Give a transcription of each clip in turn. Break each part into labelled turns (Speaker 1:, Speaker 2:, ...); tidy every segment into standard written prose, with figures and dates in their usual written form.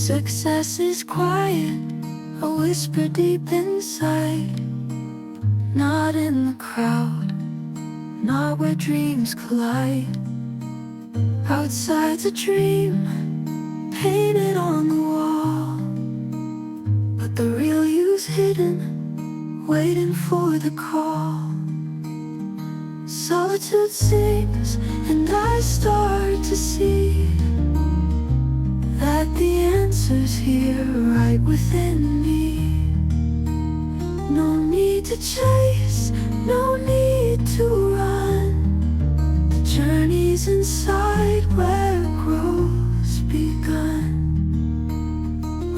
Speaker 1: Success is quiet, a whisper deep inside. Not in the crowd, not where dreams collide. Outside's a dream, painted on the wall, but the real you's hidden, waiting for the call. Solitude sings, and I start to see that the answer's here, right within me. No need to chase, no need to run. The journey's inside where growth's begun.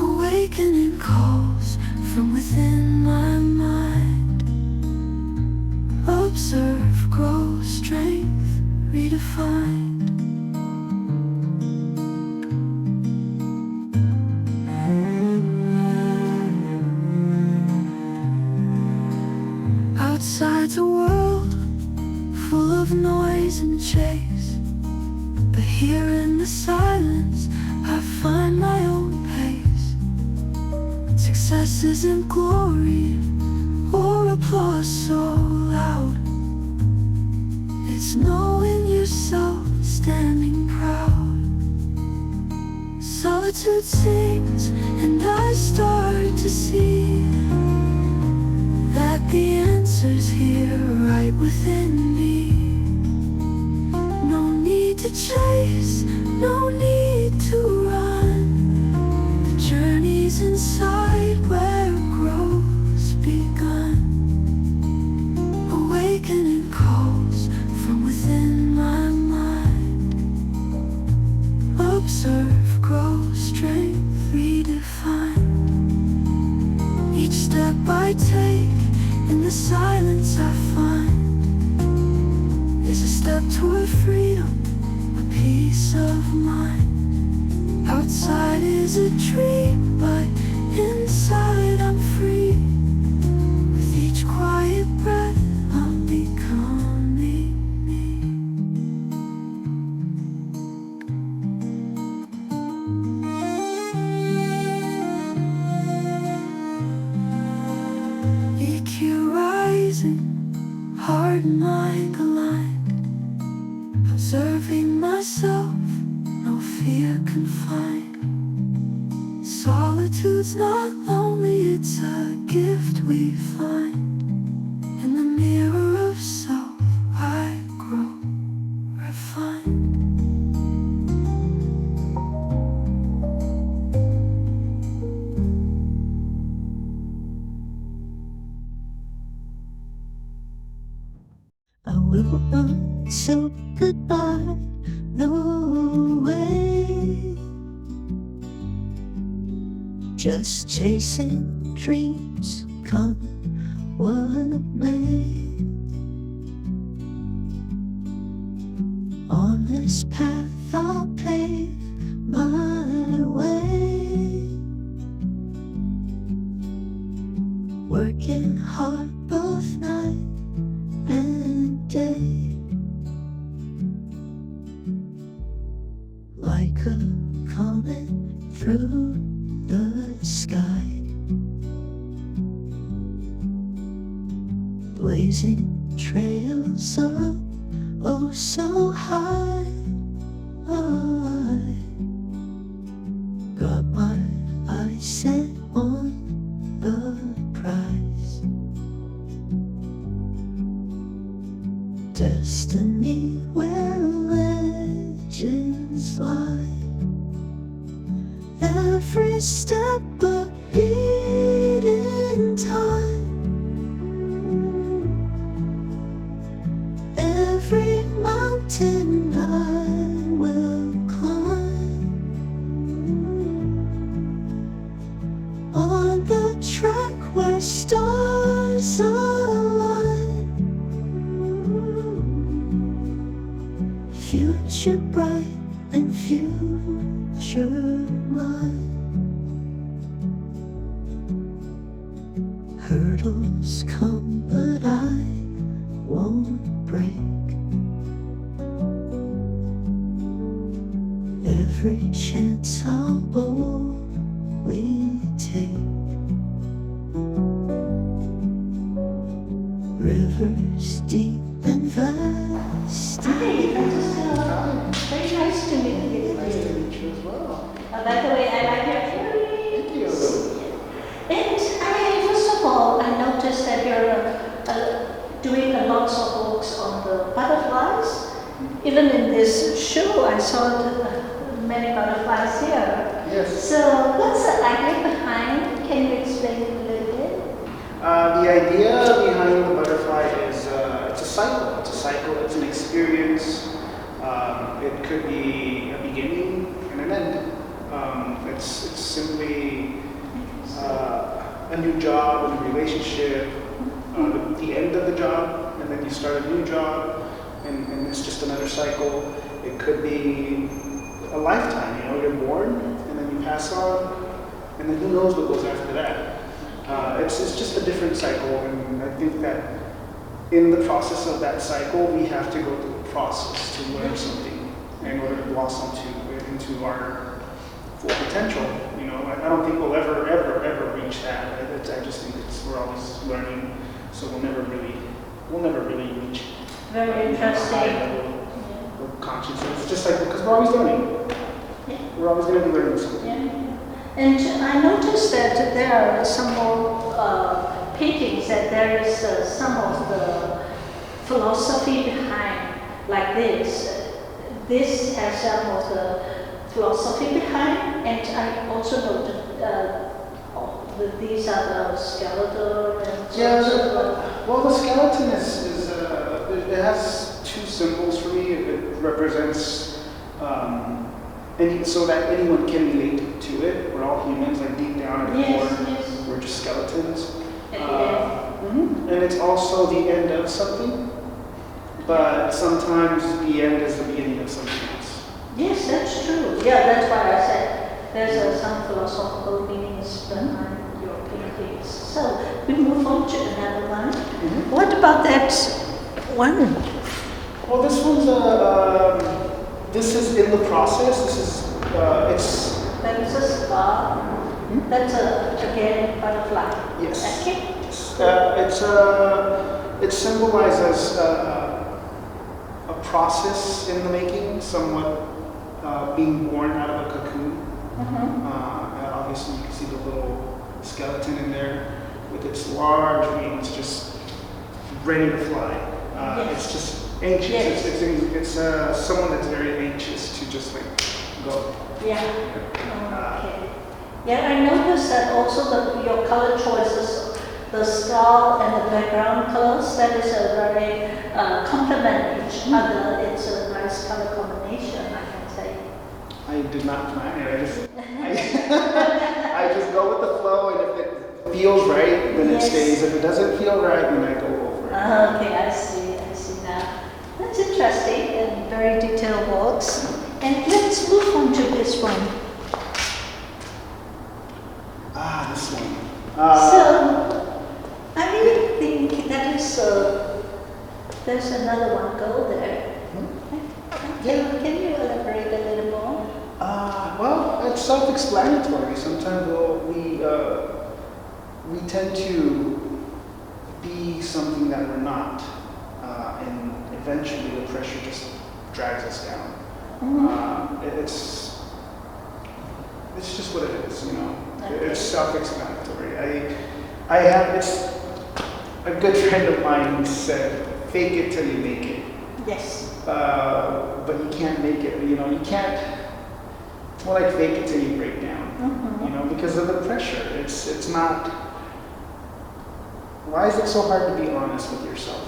Speaker 1: Awakening calls from within my mind. Observe, grow, strength, redefined. Outside's a world full of noise and chase, but here in the silence I find my own pace. Success isn't glory or applause so loud. It's knowing yourself standing proud. Solitude sings, and I start to see that the answer's here, right within me. No need to chase, no need to run. The journey's inside where growth's begun. Awakening calls from within my mind. Observe, grow, strength, redefined. Each step I take, in the silence I find, is a step toward freedom, a peace of mind. Outside is a dream, but inside I'm free. With each quiet breath I'm becoming me. EQ rising, heart and mind aligned. Observing myself, no fear confined. Solitude's not lonely, it's a gift we find. In the mirror of self I grow refined.
Speaker 2: I will not say goodbye, no way. Just chasing dreams, come what may. On this path I'll pave my way. Working hard both night and day, like a comet through the sky, blazing trails up oh so high. I got my eyes set on the prize. Destiny where legends lie. Every step a beat in time. Every mountain I will climb. On the track where stars align. Future bright and future mine. Hurdles come but I won't break. Every chance I'll hold rivers deep and vast.
Speaker 3: Hi, Francisco. Very nice to meet you.
Speaker 4: Nice to meet you as well.
Speaker 3: By the way, I like your earrings.
Speaker 4: Thank you.
Speaker 3: And first of all, I noticed that you're doing a lot of works on the butterflies. Even in this show, I saw many butterflies here.
Speaker 4: Yes.
Speaker 3: So what's the idea behind? Can you explain it a little bit?
Speaker 4: The idea behind the butterfly is it's a cycle. It's a cycle. It's an experience. It could be a beginning and an end. It's simply a new job, a new relationship, the end of the job, and then you start a new job, and it's just another cycle. It could be a lifetime. You know, you're born, and then you pass on, and then who knows what goes after that. It's just a different cycle, and I think that in the process of that cycle, we have to go through a process to learn something in order to blossom into our full potential. You know, I don't think we'll ever reach that. I just think we're always learning, so we'll never really reach
Speaker 3: Very
Speaker 4: a
Speaker 3: interesting.
Speaker 4: high level of consciousness. It's just like, because we're always learning.
Speaker 3: Yeah.
Speaker 4: We're always going to be learning something.
Speaker 3: Yeah. And I noticed that there are some more paintings that there is some of the philosophy behind, like this. This has some of the philosophy behind, and I also noted that these are the skeleton and
Speaker 4: Yeah,
Speaker 3: sort of
Speaker 4: well, the skeleton is it has two symbols for me. It represents so that anyone can relate to it. We're all humans, like deep down at the core, we're just skeletons. And it's also the end of something, but sometimes the end is the beginning of something else.
Speaker 3: Yes, that's true. Yeah, that's why I said there's some philosophical meanings behind your paintings. So we move on to another one. What about that one?
Speaker 4: Well, this one's this is in the process. This is it's
Speaker 3: That is a star. That's again butterfly.
Speaker 4: yes.
Speaker 3: Okay.
Speaker 4: It symbolizes a process in the making, somewhat being born out of a cocoon. Obviously, you can see the little skeleton in there with its large wings, just ready to fly. It's just anxious.
Speaker 3: Yes.
Speaker 4: It's someone that's very anxious to just like go.
Speaker 3: Yeah. Okay. Yeah, I noticed that also your color choices, the skull and the background colors, that is a very complement each other. It's a nice color combination, I can say.
Speaker 4: I did not plan it. I just go with the flow, and if it feels right, then it stays. If it doesn't feel right, then I go over it.
Speaker 3: Okay, I see now. That's interesting and very detailed works. And let's move on to this one.
Speaker 4: This one.
Speaker 3: So, I really think that is, there's another one go there. Can you elaborate a little more?
Speaker 4: Well, it's self-explanatory. Sometimes we tend to be something that we're not, and eventually the pressure just drags us down. It's just what it is, you know.
Speaker 3: Okay.
Speaker 4: It's self-explanatory. I have this. A good friend of mine said, "Fake it till you make it."
Speaker 3: Yes.
Speaker 4: But you can't make it. You know, you can't. It's more like fake it till you break down. You know, because of the pressure. It's not. Why is it so hard to be honest with yourself?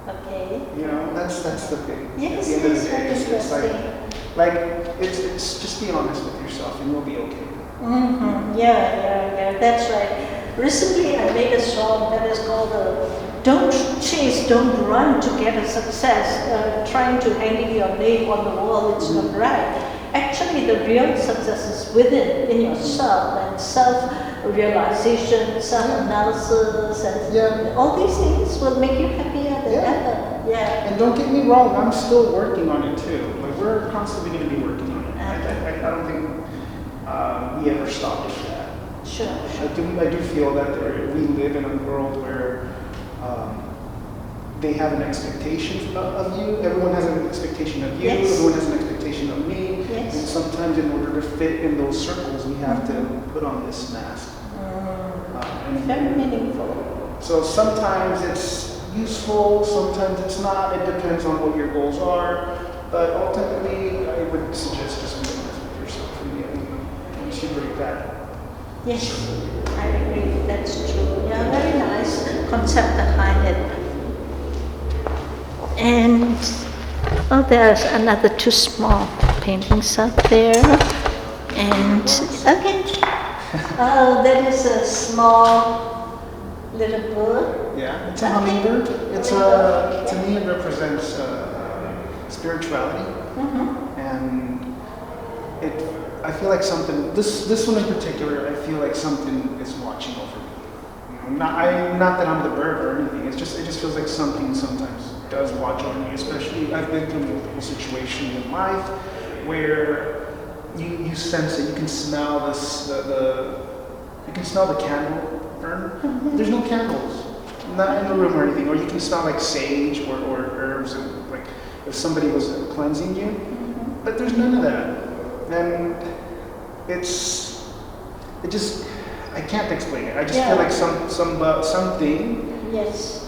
Speaker 3: Okay.
Speaker 4: You know, that's the thing.
Speaker 3: Yes,
Speaker 4: At the end of
Speaker 3: it's
Speaker 4: the day,
Speaker 3: very
Speaker 4: it's
Speaker 3: interesting.
Speaker 4: like it's just be honest with yourself, and you'll be okay.
Speaker 3: Yeah, that's right. Recently I made a song that is called Don't Chase, Don't Run to Get a Success. Trying to hang your name on the wall, it's not right. Actually, the real success is within, in yourself, and self-realization, self-analysis, and all these things will make you happier than ever. Yeah.
Speaker 4: And don't get me wrong, I'm still working on it too. Like, we're constantly going to be working on it. I don't think we ever stop with that.
Speaker 3: Sure.
Speaker 4: I do feel that we live in a world where they have an expectation of you. Everyone has an expectation of you.
Speaker 3: Yes.
Speaker 4: Everyone has an expectation of me.
Speaker 3: Yes.
Speaker 4: And sometimes, in order to fit in those circles, we have to put on this mask.
Speaker 3: Very meaningful.
Speaker 4: So sometimes it's useful, sometimes it's not. It depends on what your goals are. But ultimately, I would suggest just being honest with yourself and once you break that.
Speaker 3: Yes, I agree. That's true. Yeah, very nice concept behind it. And oh, there's another two small paintings up there. And okay, that is a small little bird.
Speaker 4: Yeah, it's a hummingbird. It's a, to me, it represents spirituality, and I feel like something. This one in particular, I feel like something is watching over me. You know, not that I'm the bird or anything. It just feels like something sometimes does watch over me. Especially, I've been through multiple situations in life where you sense it. You can smell this. You can smell the candle burn. There's no candles, not in the room or anything. Or you can smell like sage or herbs, and like if somebody was cleansing you. But there's none of that. And I can't explain it. I just feel like something
Speaker 3: Yes.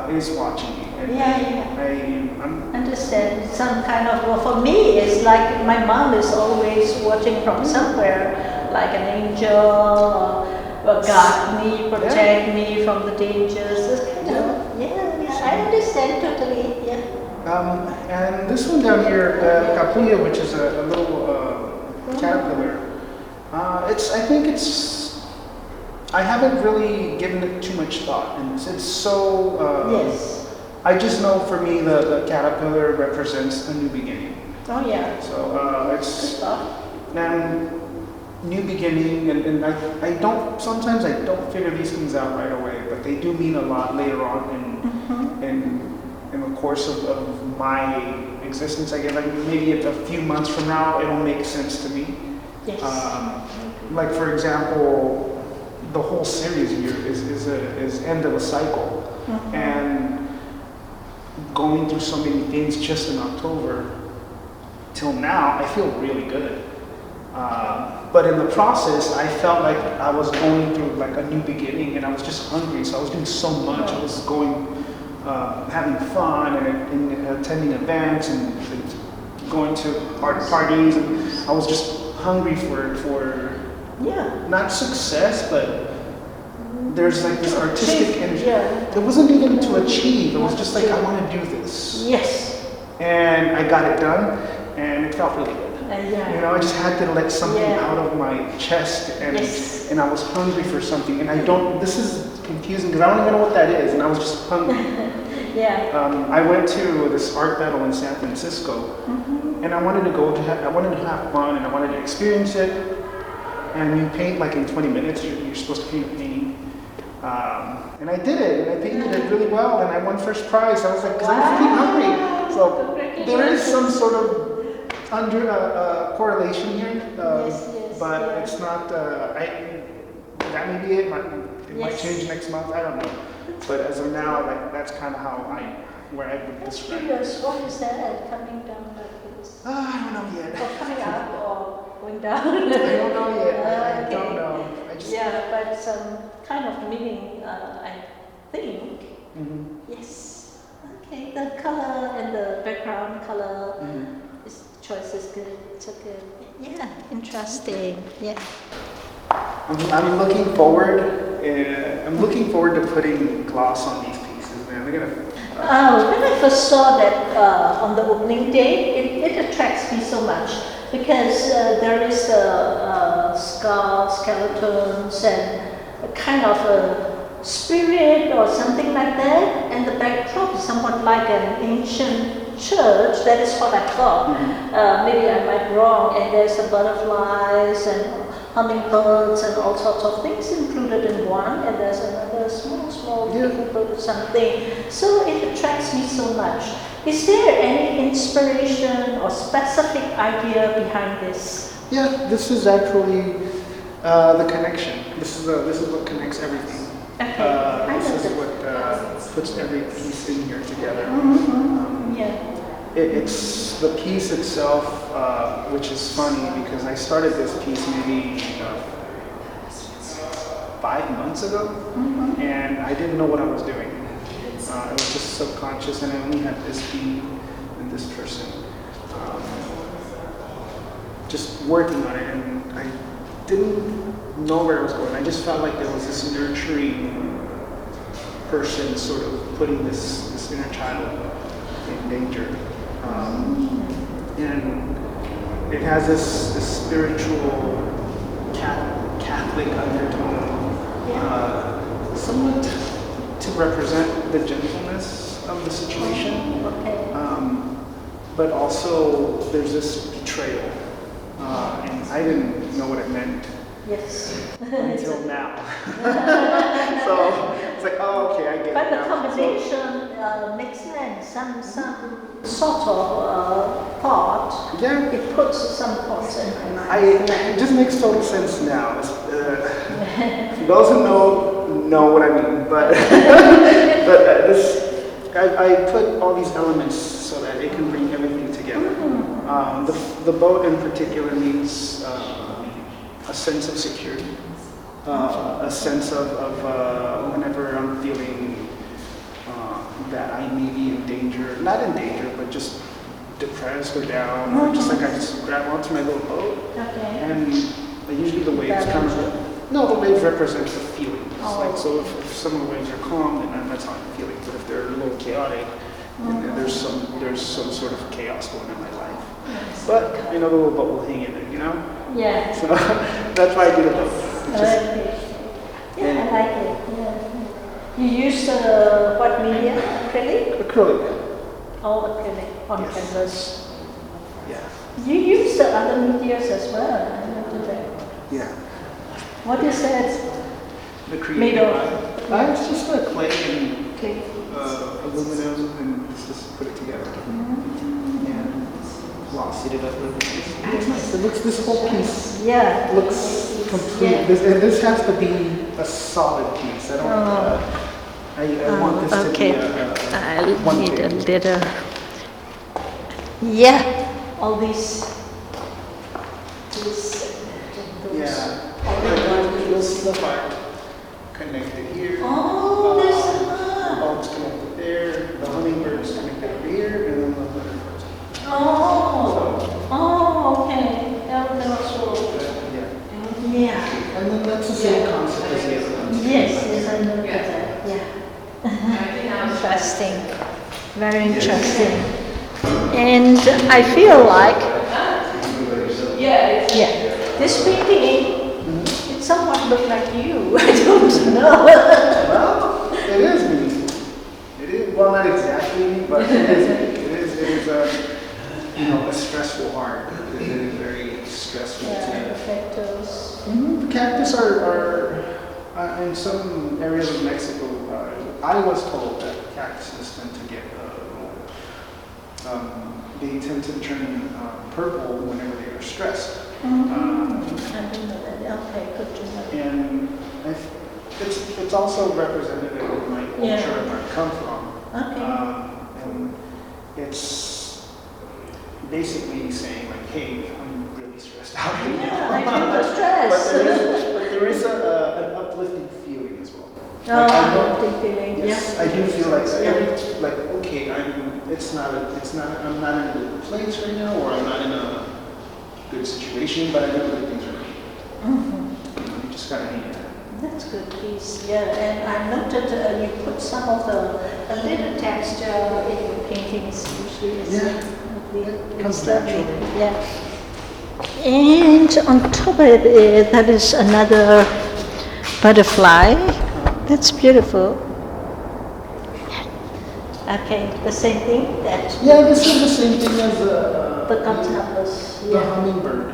Speaker 4: is watching me. And I'm
Speaker 3: Understand some kind of, well, for me it's like my mom is always watching from somewhere, like an angel or guard me, protect me from the dangers. This kind of, I understand totally.
Speaker 4: and this one down here, Capuya, which is a little caterpillar. I haven't really given it too much thought in this. It's so.
Speaker 3: Yes.
Speaker 4: I just know for me the caterpillar represents a new beginning.
Speaker 3: Oh yeah.
Speaker 4: So it's
Speaker 3: Good stuff.
Speaker 4: and new beginning, and sometimes I don't figure these things out right away, but they do mean a lot later on in the course of my existence. I guess like maybe a few months from now it'll make sense to me.
Speaker 3: Yes.
Speaker 4: Like for example, the whole series here is end of a cycle, and going through so many things just in October till now, I feel really good. But in the process, I felt like I was going through like a new beginning, and I was just hungry. So I was doing so much. I was going, having fun and attending events and going to parties, and I was just hungry for not success, but there's like this artistic energy. It wasn't even to achieve. It was just like I want to do this.
Speaker 3: Yes.
Speaker 4: And I got it done, and it felt really good. You know, I just had to let something out of my chest, and I was hungry for something. And this is confusing because I don't even know what that is, and I was just hungry. I went to this art battle in San Francisco, and I wanted to have fun, and I wanted to experience it. And you paint like in 20 minutes, you're supposed to paint a painting. And I did it, and I painted it really well, and I won first prize. I was like, because I was freaking hungry. So there is some sort of correlation here, but it's not. That may be it. It might change next month. I don't know. But as of now, that's kind of where I would describe it.
Speaker 3: What is that coming down like this?
Speaker 4: I don't know yet.
Speaker 3: Or coming up or going down?
Speaker 4: I don't know yet. I don't know.
Speaker 3: But some kind of meaning, I think. Yes. Okay. The color and the background color. Choice is good. So good. Yeah, interesting. Yeah.
Speaker 4: I'm looking forward. I'm looking forward to putting gloss on these pieces, man. They're gonna.
Speaker 3: When I first saw that on the opening day, it attracts me so much because there is the skeletons and a kind of a spirit or something like that, and the backdrop is somewhat like an ancient church. That is what I thought. Maybe I might be wrong. And there's the butterflies and hummingbirds and all sorts of things included in one. And there's another small bird or something. So it attracts me so much. Is there any inspiration or specific idea behind this?
Speaker 4: Yeah, this is actually the connection. This is what connects everything.
Speaker 3: Okay,
Speaker 4: This is what puts every piece in here together.
Speaker 3: Yeah.
Speaker 4: It's the piece itself, which is funny because I started this piece maybe 5 months ago, and I didn't know what I was doing. It was just subconscious, and I only had this bead and this person. Just working on it, and I didn't know where it was going. I just felt like there was this nurturing person sort of putting this inner child in danger. And it has this spiritual Catholic undertone, somewhat to represent the gentleness of the situation. But also there's this betrayal. And I didn't know what it meant until now. So it's like, oh, okay, I get
Speaker 3: but
Speaker 4: it
Speaker 3: the
Speaker 4: now.
Speaker 3: combination makes sense. Some sort of thought.
Speaker 4: Yeah.
Speaker 3: It puts some thoughts in my mind.
Speaker 4: It just makes total sense now. Those who know what I mean. But I put all these elements so that it can bring everything together. The boat in particular means a sense of security, a sense of whenever I'm feeling that I may be in danger, not in danger, but just depressed or down, or just like I just grab onto my little boat, and usually the waves come. No, the waves represent the feelings. Like, so if some of the waves are calm, then that's how I'm feeling. But if they're a little chaotic, then there's some sort of chaos going on in my life. But the little boat will hang in there,
Speaker 3: Yeah.
Speaker 4: So that's why I do the boat.
Speaker 3: I like it. Yeah, I like it. Yeah. You use what media? Acrylic?
Speaker 4: Acrylic.
Speaker 3: Oh, acrylic on canvas.
Speaker 4: Yeah.
Speaker 3: You use the other medias as well. I know that.
Speaker 4: Yeah.
Speaker 3: What is that?
Speaker 4: The
Speaker 3: Made of?
Speaker 4: It's just like clay and
Speaker 3: Clay.
Speaker 4: aluminum, and just put it together. And glossied it up. It looks nice. It looks, this whole piece looks complete.
Speaker 3: Yeah.
Speaker 4: This has to be a solid piece. I don't. I want this to be
Speaker 3: I'll
Speaker 4: one
Speaker 3: need a
Speaker 4: thing.
Speaker 3: little. Yeah, all these.
Speaker 4: Yeah. You'll see the heart connected here.
Speaker 3: Oh, there's a
Speaker 4: The
Speaker 3: heart.
Speaker 4: bulb's connected there. The hummingbird's connected over here, and then the butterflies.
Speaker 3: Oh, okay. That was cool.
Speaker 4: Yeah.
Speaker 3: Yeah.
Speaker 4: And then that's the same concept as the other ones.
Speaker 3: Yes, I know that. Yeah. Interesting. Very interesting. And I feel like, this painting, it somewhat looks like you. I don't know.
Speaker 4: Well, it is me. It is, well, not exactly me, but it is me. It is a stressful art. It is very stressful
Speaker 3: Yeah,
Speaker 4: to.
Speaker 3: photos.
Speaker 4: The cactus are in some areas of Mexico. I was told that cactuses tend to get they tend to turn purple whenever they are stressed.
Speaker 3: I didn't know that. Okay, good to know.
Speaker 4: And it's also representative of my culture and where I come from.
Speaker 3: Okay.
Speaker 4: And it's basically saying like, hey, I'm really stressed out right now.
Speaker 3: I feel the stress.
Speaker 4: But there is an uplifting feeling as well.
Speaker 3: Uplifting feeling.
Speaker 4: Yes, I do feel like okay, I'm not in a good place right now, or I'm not in a good situation, but I know that things are good. You just gotta hang it.
Speaker 3: That's good piece. Yeah, and I noted you put some of a little texture in your paintings usually.
Speaker 4: It comes naturally.
Speaker 3: Yeah. And on top of it, that is another butterfly. That's beautiful. Okay, the same thing that
Speaker 4: This is the same thing as
Speaker 3: the octopus.
Speaker 4: the hummingbird.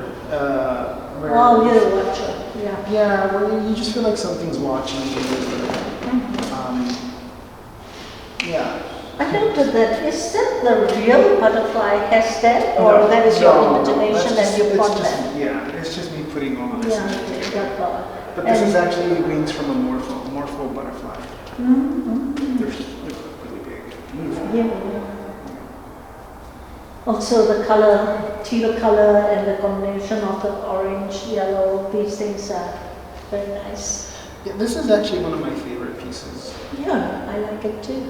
Speaker 4: Where
Speaker 3: You're a watcher. Yeah.
Speaker 4: Yeah, where you just feel like something's watching you.
Speaker 3: I noted that. Is that the real butterfly has that, or that is your imagination and you bought that?
Speaker 4: Yeah, it's just me putting all this.
Speaker 3: Yeah, that part.
Speaker 4: But this is actually wings from a morpho butterfly. They're really big.
Speaker 3: Yeah. Also the color, teal color and the combination of the orange, yellow, these things are very nice.
Speaker 4: Yeah, this is actually one of my favorite pieces.
Speaker 3: Yeah, I like it too.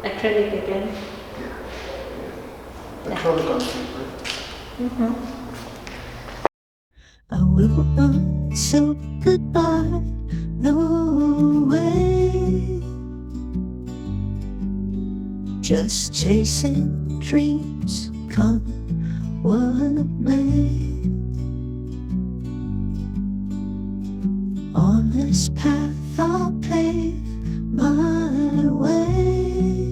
Speaker 3: Yeah. Acrylic again.
Speaker 4: Yeah. Acrylic on paper.
Speaker 3: Mm-hmm.
Speaker 2: I will not say goodbye, no way. Just chasing dreams, come what may. On this path I'll pave my way,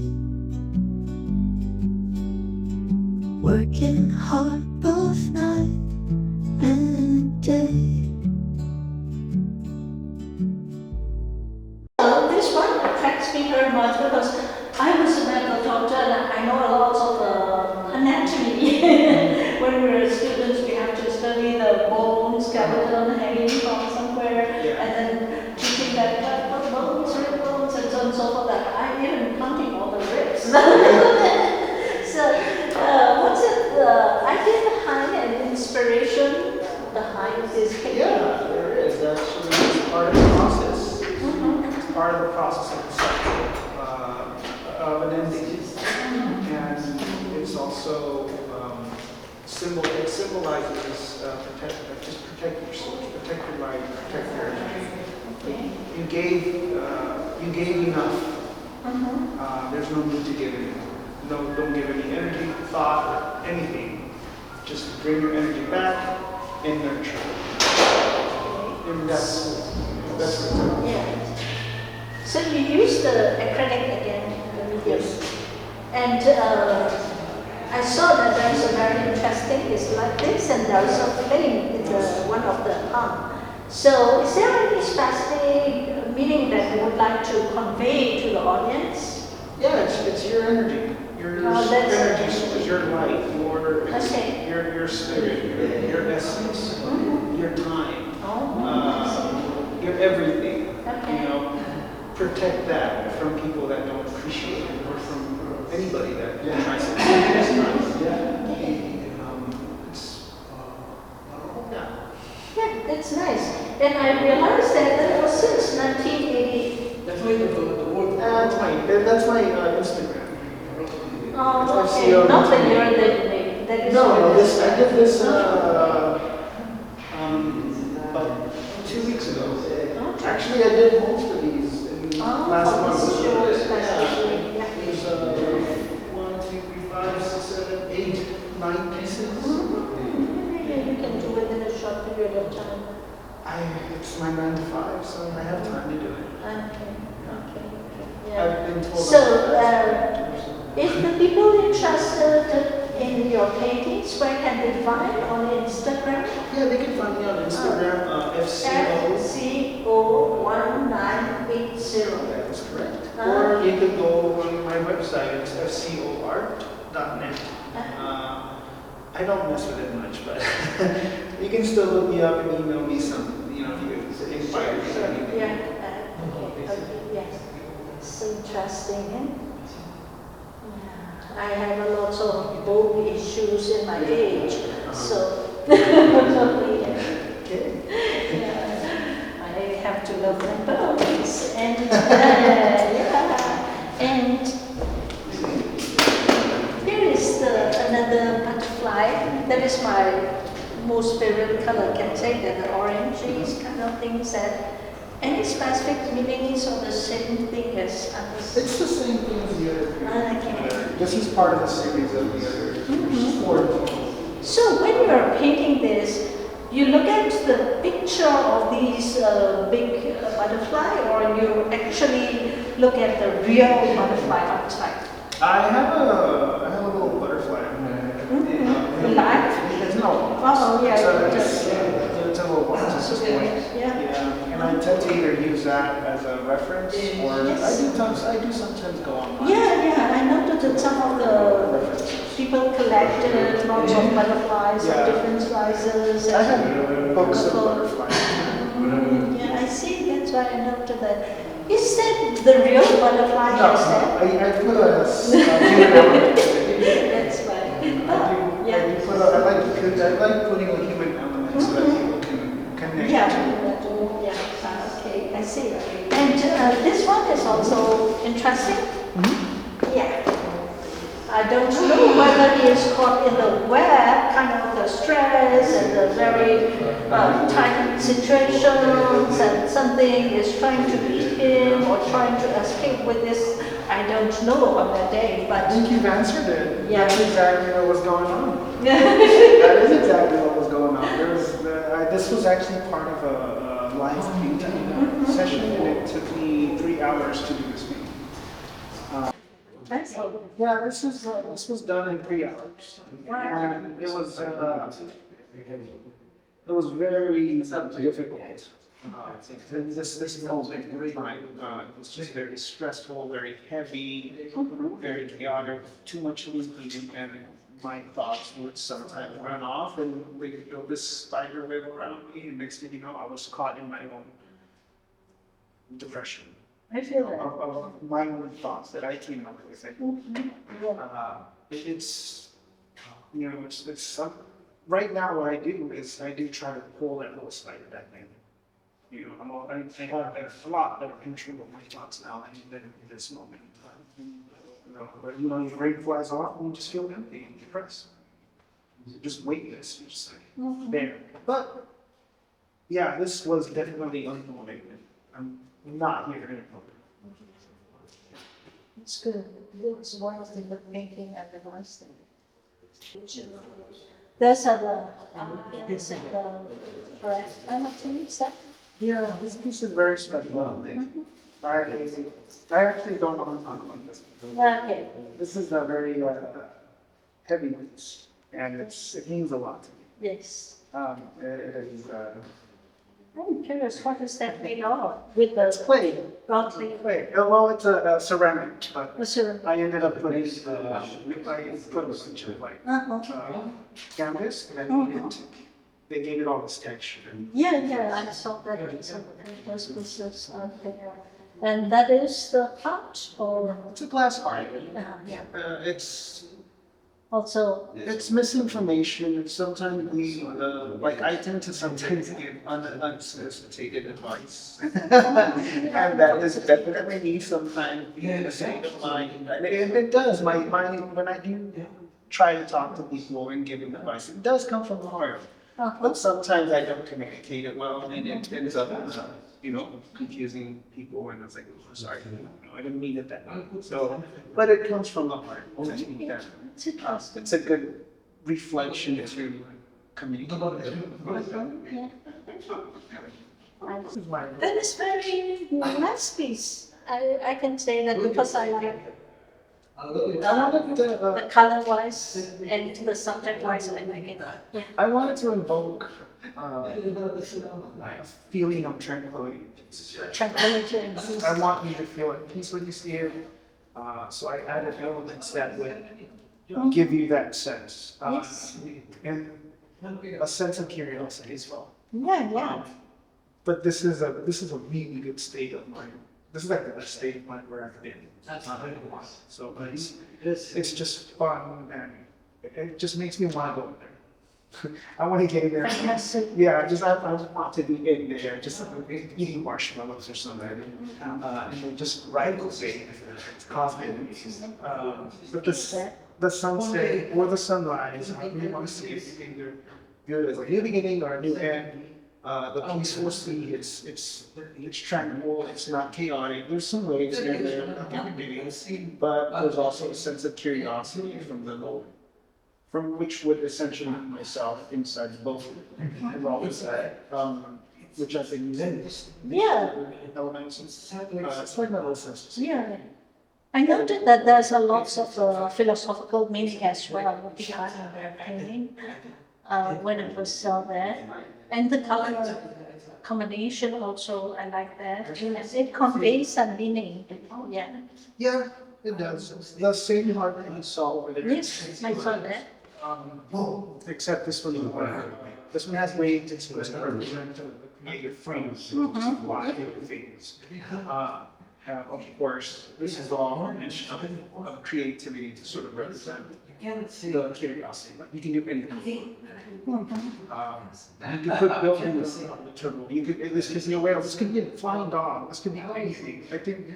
Speaker 2: working hard both night and day.
Speaker 3: This one attracts me very much because I was a medical doctor and I know a lot of the anatomy. When we were students, we have to study the bone skeleton hanging from somewhere, and then teaching that what bones, rib bones, and so on and so forth. I'm even counting all the ribs. So, what's it? The idea behind and inspiration behind this painting?
Speaker 4: Yeah, there is. Actually, it's part of the process. It's part of the process of conception of an ending, and it's also it symbolizes protect yourself, protect your life, protect your energy. You gave enough. There's no need to give any. No, don't give any energy, thought, anything. Just bring your energy back and nurture. And that's what it's about.
Speaker 3: Yeah. So you use the acrylic again in the video.
Speaker 4: Yes.
Speaker 3: And I saw that there's a very interesting, it's like this, and there's a flame in one of the arm. So is there any specific meaning that you would like to convey to the audience?
Speaker 4: Yeah, it's your energy. Your energy is your life, your spirit, your essence, your time, your everything.
Speaker 3: Okay.
Speaker 4: You know, protect that from people that don't appreciate it, or from anybody that tries to.
Speaker 3: Yeah, that's nice. And I realized that was since 1980.
Speaker 4: That's my Instagram.
Speaker 3: Oh, okay. Not the year that made. That is
Speaker 4: I did this about 2 weeks ago.
Speaker 3: Okay.
Speaker 4: Actually, I did most of these last month.
Speaker 3: Yeah.
Speaker 4: These 1, 2, 3, 5, 6, 7, 8, 9 pieces.
Speaker 3: Maybe you can do it in a short period of time.
Speaker 4: It's my 9 to 5, so I have time to do it.
Speaker 3: Okay.
Speaker 4: I've
Speaker 3: Yeah.
Speaker 4: been told
Speaker 3: So, if the people interested in your paintings, where can they find on Instagram?
Speaker 4: yeah, they can find me on Instagram, FCO.
Speaker 3: FCO1980.
Speaker 4: That is correct. Or you can go on my website, it's fcoart.net. I don't mess with it much, but you can still look me up and email me some, if you inspire me or anything.
Speaker 3: Yeah. Okay. Yes. It's interesting. Yeah. I have a lot of bone issues in my age, so
Speaker 4: Okay.
Speaker 3: yeah, I have to love my bones, and and here is another butterfly. That is my most favorite color. Can say that the oranges kind of things. That any specific meanings of the same thing as others?
Speaker 4: It's the same thing as the other.
Speaker 3: Okay.
Speaker 4: This is part of the series of the other. There's 4 total.
Speaker 3: So when you are painting this, you look at the picture of these big butterfly, or you actually look at the real butterfly outside?
Speaker 4: I have a little butterfly.
Speaker 3: Live?
Speaker 4: No.
Speaker 3: Oh, yeah.
Speaker 4: It's a little box at this point.
Speaker 3: Yeah.
Speaker 4: And I tend to either use that as a reference, or
Speaker 3: Yes.
Speaker 4: I do sometimes go online.
Speaker 3: Yeah, I noticed that some of the
Speaker 4: References.
Speaker 3: people collected lots of butterflies of different sizes.
Speaker 4: I have books of butterflies.
Speaker 3: Yeah, I see. That's why I noted that. Is that the real butterfly
Speaker 4: No,
Speaker 3: instead?
Speaker 4: I put a human element in it.
Speaker 3: That's right.
Speaker 4: I like putting a human element so that people can connect.
Speaker 3: Okay, I see. And this one is also interesting. Yeah. I don't know whether he is caught in the web, kind of the stress and the very tight situations, and something is trying to beat him or trying to escape with this. I don't know on that day,
Speaker 4: I
Speaker 3: but
Speaker 4: think you've answered it.
Speaker 3: Yeah.
Speaker 4: That's exactly what was going on. That is exactly what was going on. This was actually part of a live painting session, and it took me 3 hours to do this painting.
Speaker 3: that's all.
Speaker 4: Yeah, this was done in 3 hours, and it was very difficult. This moment in time, it was just very stressful, very heavy, very chaotic, too much movement, and my thoughts would sometimes run off, and we could build this spider web around me, and next thing you know, I was caught in my own depression.
Speaker 3: I feel that.
Speaker 4: Of my own thoughts that I came up with. It's some, right now what I do is I do try to pull that little spider back in. I have a lot better control of my thoughts now than in this moment in time. But your brain flies off and you just feel empty and depressed. You're just weightless, you're just like there. But yeah, this was definitely unmotivated. I'm not here anymore.
Speaker 3: It's good. It's one of the good painting and the nice thing. Those are this is the bread. I have to use that.
Speaker 4: Yeah, this piece is very special. I actually don't want to talk about this.
Speaker 3: Okay.
Speaker 4: This is a very heavy piece, and it means a lot to me.
Speaker 3: Yes.
Speaker 4: It is.
Speaker 3: I'm curious, what is that made of? With the
Speaker 4: Clay.
Speaker 3: godly
Speaker 4: Clay. Well, it's a ceramic, but
Speaker 3: ceramic.
Speaker 4: I ended up putting I put a bunch of canvas, and they gave it all this texture.
Speaker 3: Yeah, I saw that in some of those pieces out there. And that is the heart, or
Speaker 4: It's a glass heart.
Speaker 3: yeah.
Speaker 4: It's
Speaker 3: Also,
Speaker 4: misinformation. Sometimes I tend to sometimes give unsolicited advice. And that is definitely me sometimes being a state of mind. And it does, when I do try to talk to people and give them advice, it does come from the heart. But sometimes I don't communicate it well, and it ends up, confusing people. And I was like, oh, sorry, I didn't mean it that way. So, but it comes from the heart. I think that,
Speaker 3: it's interesting.
Speaker 4: it's a good reflection to communicate.
Speaker 3: Yeah. That is very nice piece. I can say that because I like the color-wise and the subject-wise, I like it. Yeah.
Speaker 4: I wanted to invoke a feeling of tranquility.
Speaker 3: Tranquility.
Speaker 4: I want you to feel at peace when you see it. So I added elements that would give you that sense.
Speaker 3: Yes.
Speaker 4: And a sense of curiosity as well.
Speaker 3: Yeah.
Speaker 4: But this is a really good state of mind. This is like the best state of mind where I've been. So it's just fun, and it just makes me want to go in there. I want to get in there.
Speaker 3: Fantastic.
Speaker 4: Yeah, I want to be in there, just eating marshmallows or something, and then just right away, coffee. But the sunset or the sunrise, I really want to see it either good as a new beginning or a new end. The peaceful sea, it's tranquil, it's not chaotic. There's some waves here and there, but there's also a sense of curiosity from which would essentially be myself inside the boat, and all this, which I've been using.
Speaker 3: Yeah.
Speaker 4: Elements. It's like my little sense.
Speaker 3: Yeah. I noted that there's a lots of philosophical meaning as well behind the painting when it was there. And the color combination also, I like that. It conveys a meaning. Yeah.
Speaker 4: Yeah, it does. The same heart that you saw over there.
Speaker 3: Yes, I saw that.
Speaker 4: Except this one has waves. It's supposed to represent the creative freedom. Things. Of course, this is all image of creativity to sort of represent the curiosity. You can do anything. You could put buildings on the turtle. You could, this could be a whale. This could be a flying dog. This could be anything. I think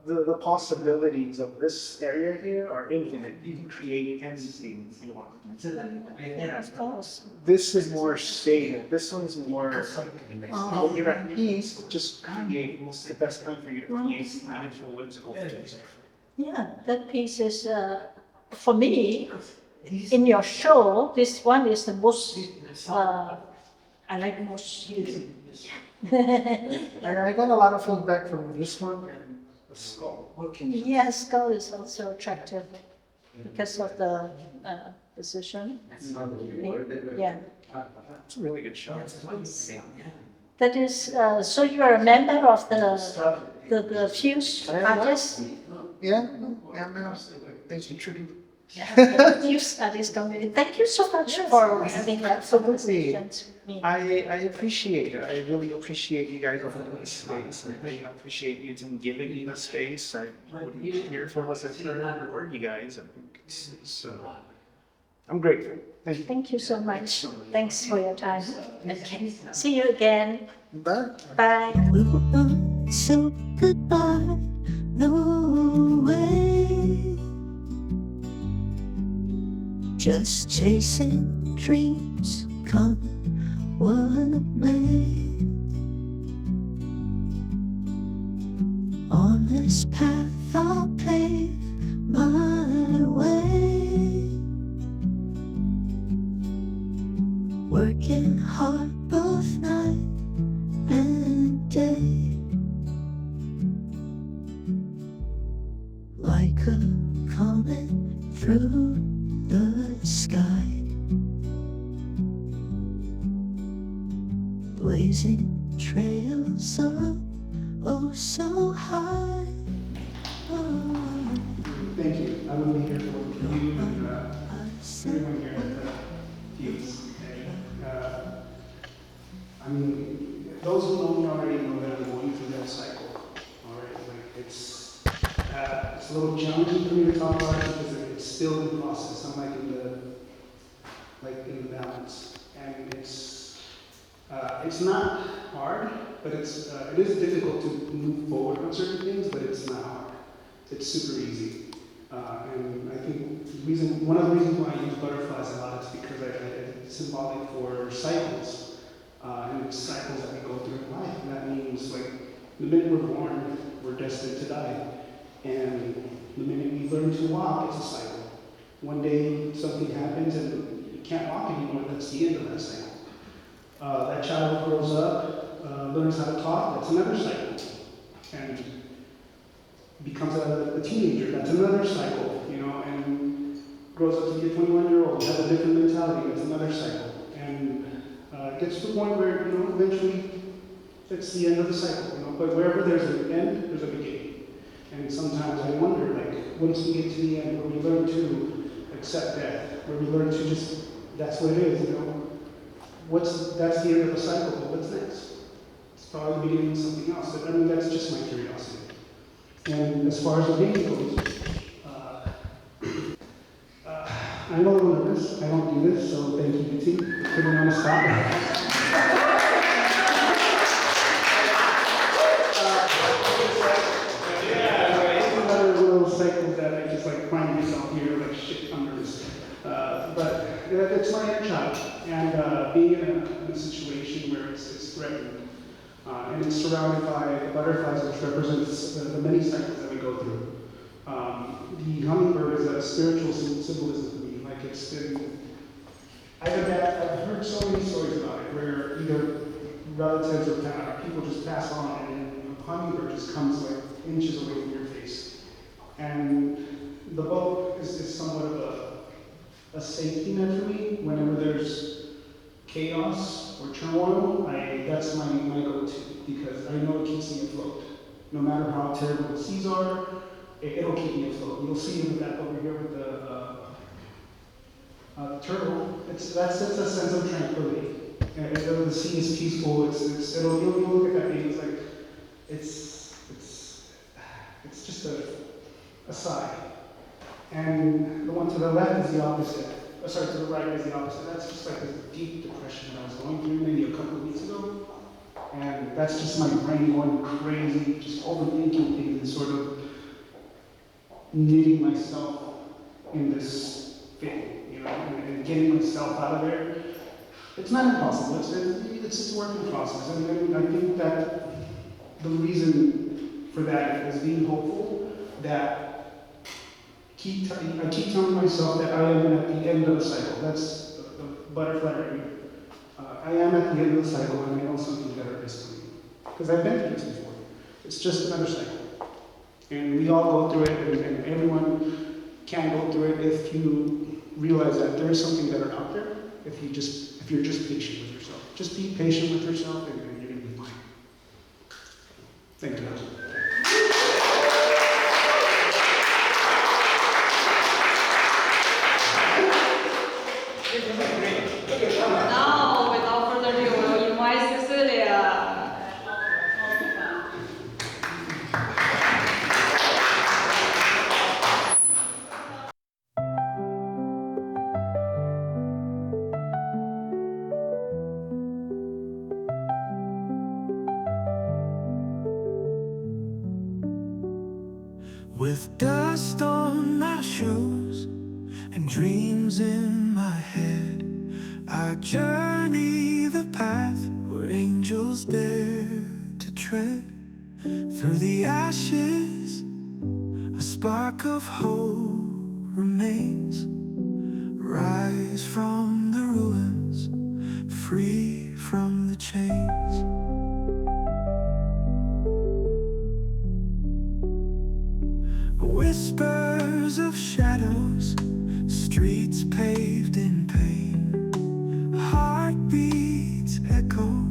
Speaker 4: the possibilities of this area here are infinite. You can create anything you want.
Speaker 3: Of course.
Speaker 4: This is more stated. This one's more when you're at peace, just create. It's the best time for you to create meaningful, whimsical things.
Speaker 3: Yeah, that piece is, for me, in your show, this one is the most, I like most.
Speaker 4: I got a lot of feedback from this one and the skull.
Speaker 3: Yeah, skull is also attractive because of the position. Yeah.
Speaker 4: It's a really good shot.
Speaker 3: That is, so you are a member of the Fuse artists?
Speaker 4: Yeah, and thanks for introducing.
Speaker 3: Fuse artist community. Thank you so much for having that
Speaker 4: Absolutely.
Speaker 3: conversation with me.
Speaker 4: I appreciate it. I really appreciate you guys holding this space. I really appreciate you giving me the space. I wouldn't be here if it wasn't for you guys. I think so. I'm grateful. Thank you.
Speaker 3: Thank you so much. Thanks for your time. Okay. See you again.
Speaker 4: Bye.
Speaker 3: Bye.
Speaker 2: We were not so goodbye, no way. Just chasing dreams, come what may. On this path I'll pave my way. Working hard both night and day, like a comet through the sky, blazing trails up oh so high. Oh,
Speaker 4: Thank you. I will be here for you and
Speaker 2: I said,
Speaker 4: everyone here at the Fuse. I mean, those who know me already know that I'm going through that cycle. All right, like it's a little challenging for me to talk about it because it's still in the process. I'm like in the balance, and it's not hard, but it is difficult to move forward on certain things, but it's not hard. It's super easy. And I think one of the reasons why I use butterflies a lot is because it's symbolic for cycles. And it's cycles that we go through in life. And that means, like, the minute we're born, we're destined to die. And the minute we learn to walk, it's a cycle. One day, something happens and you can't walk anymore, that's the end of that cycle. That child grows up, learns how to talk, that's another cycle. And becomes a teenager, that's another cycle, you know, and grows up to be a 21-year-old, has a different mentality, that's another cycle. And gets to the point where, you know, eventually it's the end of the cycle, you know, but wherever there's an end, there's a beginning. And sometimes I wonder, like, once we get to the end, where we learn to accept death, where we learn to just, that's what it is, you know, that's the end of the cycle, but what's next? It's probably the beginning of something else. I mean, that's just my curiosity. And as far as the video goes, I'm a little nervous. I don't do this, so thank you, team. Couldn't want to stop it. Another little cycle that I just like find myself here, like shit, I'm nervous. But it's my inner child, and being in a situation where it's threatened, and it's surrounded by butterflies, which represents the many cycles that we go through. The hummingbird is a spiritual symbolism for me. Like it's been, I've heard so many stories about it, where either relatives or people just pass on, and a hummingbird just comes like inches away from your face. And the boat is somewhat of a safety net for me. Whenever there's chaos or turmoil, that's my go-to, because I know it keeps me afloat. No matter how terrible the seas are, it'll keep me afloat. You'll see with that over here with the turtle. That's a sense of tranquility. And the sea is peaceful. You'll look at that and it's like it's just a side. And the one to the left is the opposite. Sorry, to the right is the opposite. That's just like this deep depression that I was going through maybe a couple of weeks ago. And that's just my brain going crazy, just overthinking things and sort of knitting myself in this thing, you know, and getting myself out of there. It's not impossible. It's a work in process. And I think that the reason for that is being hopeful. That I keep telling myself that I am at the end of the cycle. That's the butterfly right here. I am at the end of the cycle, and I know something better is coming. Because I've been through this before. It's just another cycle. And we all go through it, and everyone can go through it if you realize that there is something better out there. If you're just patient with yourself. Just be patient with yourself, and you're going to be fine. Thank you.
Speaker 5: Now, without further ado, we'll invite Cecilia.
Speaker 1: With dust on my shoes and dreams in my head, I journey the path where angels dare to tread. Through the ashes, a spark of hope remains. Rise from the ruins, free from the chains. Whispers of shadows, streets paved in pain. Heartbeats echo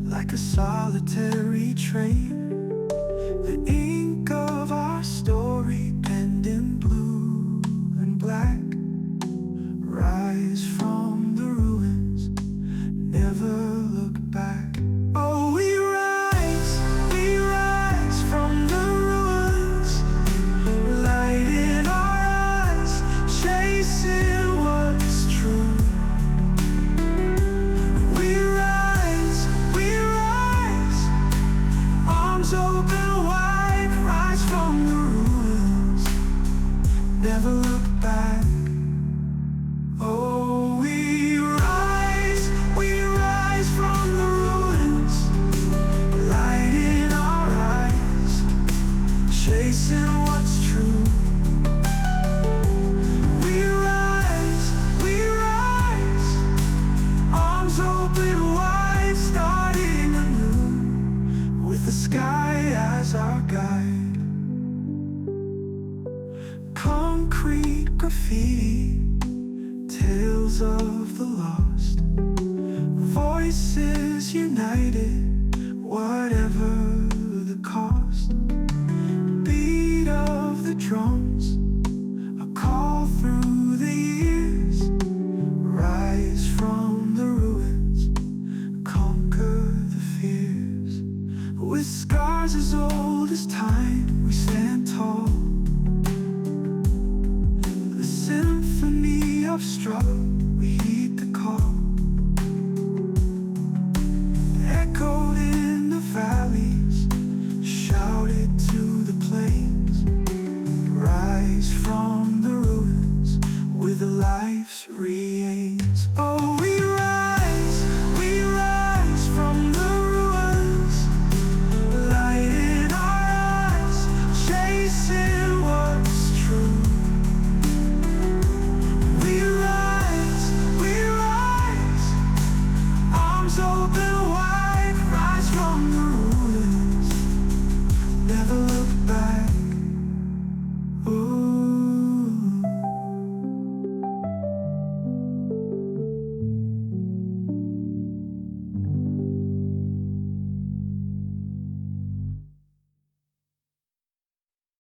Speaker 1: like a solitary train. The ink of our story penned in blue and black. Rise from the ruins, never look back. Oh, we rise from the ruins. Light in our eyes, chasing what's true. We rise, arms open wide. Rise from the ruins, never look back. Oh, we rise from the ruins. Light in our eyes, chasing what's true. We rise, arms open wide, starting anew, with the sky as our guide. Concrete graffiti, tales of the lost, voices united, whatever the cost. Beat of the drums, a call through the years. Rise from the ruins, conquer the fears. With scars as old as time, we stand tall. The symphony of struggle, we heed the call. Echoed in the valleys, shouted to the plains. Rise from the ruins with a life's re-aims. Oh, we rise from the ruins. Light in our eyes, chasing